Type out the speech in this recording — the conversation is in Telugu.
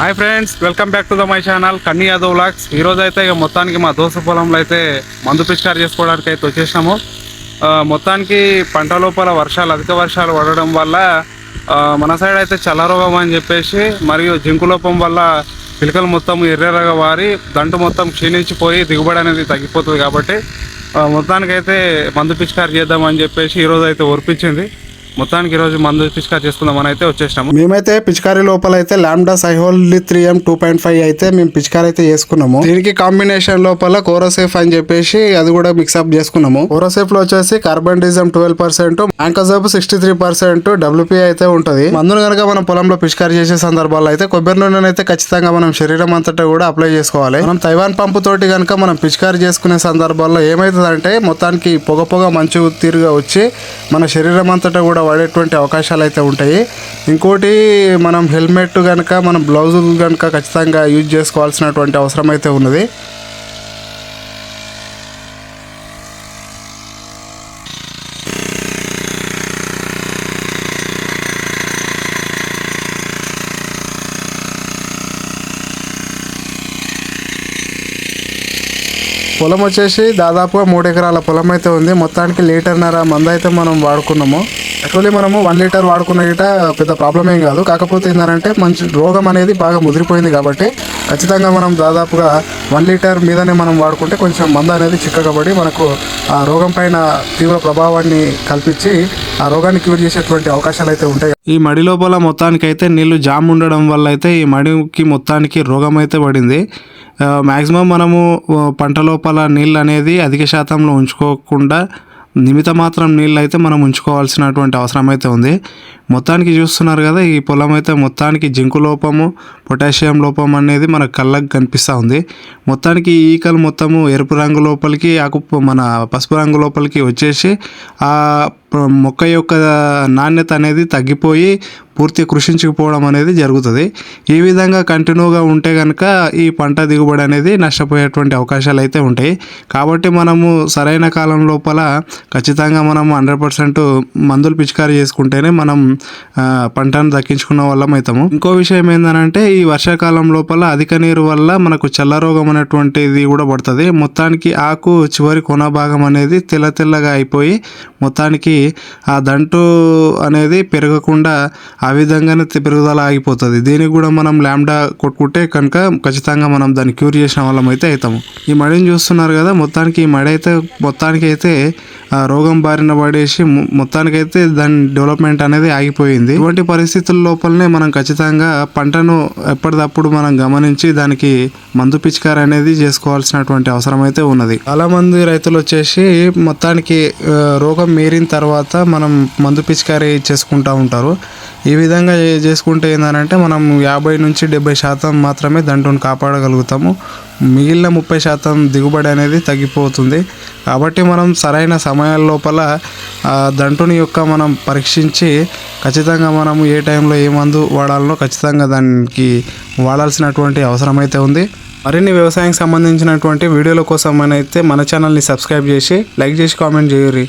Hi friends, welcome back to the my channel Kanni Yadav vlogs. ఈ రోజు అయితే ఇక మొత్తానికి మా దోస్తు పొలంలో అయితే మందు పిచికారి చేసుకోవడానికి అయితే వచ్చేసినాము. మొత్తానికి పంట లోపల అధిక వర్షాలు పడడం వల్ల మన సైడ్ అయితే చల్లరోగం అని చెప్పేసి మరియు జింకు లోపం వల్ల పిలకలు మొత్తం ఎర్రెర్రగా వారి దంటు మొత్తం క్షీణించిపోయి దిగుబడి అనేది తగ్గిపోతుంది. కాబట్టి మొత్తానికైతే మందు పిచికారి చేద్దామని చెప్పేసి ఈరోజు అయితే ఒరిపించింది. మొత్తానికి ఈరోజు మందు పిచికారి చేసుకుందామని అయితే వచ్చేసినాము. మేమైతే పిచికారి లోపల అయితే లాంబ్డా సైహోల్ 3M 2.5 అయితే మేము పిచికారి అయితే చేసుకున్నాము. దీనికి కాంబినేషన్ లోపల కోరోసేఫ్ అని చెప్పేసి అది కూడా మిక్స్అప్ చేసుకున్నాము. కోరోసేఫ్ లో వచ్చేసి కార్బండిజం 12%, యాంకోజోబ్ 63%, WP అయితే ఉంటది. మందును కనుక మనం పొలంలో పిచికారి చేసే సందర్భాల్లో అయితే కొబ్బరి నూనె అయితే ఖచ్చితంగా మనం శరీరం అంతటా కూడా అప్లై చేసుకోవాలి. మనం తైవాన్ పంపు తోటి కనుక మనం పిచికారి చేసుకునే సందర్భాల్లో ఏమైతుందంటే మొత్తానికి పొగ మంచు తీరుగా వచ్చి మన శరీరం అంతటా కూడా వాడేటువంటి అవకాశాలు అయితే ఉంటాయి. ఇంకోటి మనం హెల్మెట్ కనుక మనం గ్లౌజులు కనుక ఖచ్చితంగా యూజ్ చేసుకోవాల్సినటువంటి అవసరం అయితే ఉన్నది. పొలం వచ్చేసి దాదాపుగా 3 ఎకరాల పొలం అయితే ఉంది. మొత్తానికి 1.5 మందు అయితే మనం వాడుకున్నాము. యాక్చువల్లీ మనము 1 లీటర్ వాడుకున్న గిట పెద్ద ప్రాబ్లం ఏం కాదు. కాకపోతే ఏంటంటే మంచి రోగం అనేది బాగా ముదిరిపోయింది కాబట్టి ఖచ్చితంగా మనం దాదాపుగా 1 లీటర్ మీదనే మనం వాడుకుంటే కొంచెం మందు అనేది చిక్కకబడి మనకు ఆ రోగం పైన తీవ్ర ప్రభావాన్ని కల్పించి ఆ రోగాన్ని క్యూర్ చేసేటువంటి అవకాశాలు అయితే ఉంటాయి. ఈ మడి లోపల మొత్తానికి అయితే నీళ్లు జామ్ ఉండడం వల్ల అయితే ఈ మడికి మొత్తానికి రోగం అయితే పడింది. మ్యాక్సిమం మనము పంట లోపల నీళ్ళు అనేది అధిక శాతంలో ఉంచుకోకుండా నిమిత మాత్రం నీళ్ళు అయితే మనం ఉంచుకోవాల్సినటువంటి అవసరం అయితే ఉంది. మొత్తానికి చూస్తున్నారు కదా, ఈ పొలం అయితే మొత్తానికి జింకు లోపము, పొటాషియం లోపం అనేది మన కళ్ళకు కనిపిస్తూ ఉంది. మొత్తానికి ఈకలు మొత్తము ఎరుపు రంగు లోపలికి మన పసుపు రంగు లోపలికి వచ్చేసి ఆ మొక్క యొక్క నాణ్యత అనేది తగ్గిపోయి పూర్తి కృషించుకుపోవడం అనేది జరుగుతుంది. ఈ విధంగా కంటిన్యూగా ఉంటే కనుక ఈ పంట దిగుబడి అనేది నష్టపోయేటువంటి అవకాశాలు అయితే ఉంటాయి. కాబట్టి మనము సరైన కాలం లోపల ఖచ్చితంగా మనం 100% మందులు పిచికారీ చేసుకుంటేనే మనం పంటను దక్కించుకున్న వాళ్ళం అవుతాము. ఇంకో విషయం ఏంటంటే ఈ వర్షాకాలం లోపల అధిక నీరు వల్ల మనకు చల్లరోగం అనేటువంటిది కూడా పడుతుంది. మొత్తానికి ఆకు చివరి కొన భాగం అనేది తెల్లగా అయిపోయి మొత్తానికి ఆ దంటు అనేది పెరగకుండా ఆ విధంగానే పెరుగుదల ఆగిపోతుంది. దీనికి కూడా మనం లాంబ్డా కొట్టుకుంటే కనుక ఖచ్చితంగా మనం దాన్ని క్యూర్ చేసిన వాళ్ళం అయితే అవుతాము. ఈ మడిని చూస్తున్నారు కదా, మొత్తానికి ఈ మడి అయితే మొత్తానికైతే రోగం బారిన పడేసి మొత్తానికైతే దాని డెవలప్మెంట్ అనేది ఆగిపోయింది. ఇటువంటి పరిస్థితుల లోపలనే మనం ఖచ్చితంగా పంటను ఎప్పటికప్పుడు మనం గమనించి దానికి మందు పిచికారి అనేది చేసుకోవాల్సినటువంటి అవసరం అయితే ఉన్నది. చాలా మంది రైతులు వచ్చేసి మొత్తానికి రోగం మీరిన తర్వాత మనం మందు పిచికారి చేసుకుంటూ ఉంటారు. ఈ విధంగా చేసుకుంటే ఏంటంటే మనం 50-70% మాత్రమే దంటును కాపాడగలుగుతాము. మిగిలిన 30% దిగుబడి అనేది తగ్గిపోతుంది. కాబట్టి మనం సరైన సమయాల లోపల దంటుని యొక్క మనం పరీక్షించి ఖచ్చితంగా మనం ఏ టైంలో ఏ మందు వాడాలనో ఖచ్చితంగా దానికి వాడాల్సినటువంటి అవసరం అయితే ఉంది. మరిన్ని వ్యవసాయానికి సంబంధించినటువంటి వీడియోల కోసం అయితే మన ఛానల్ని సబ్స్క్రైబ్ చేసి లైక్ చేసి కామెంట్ చేయరు.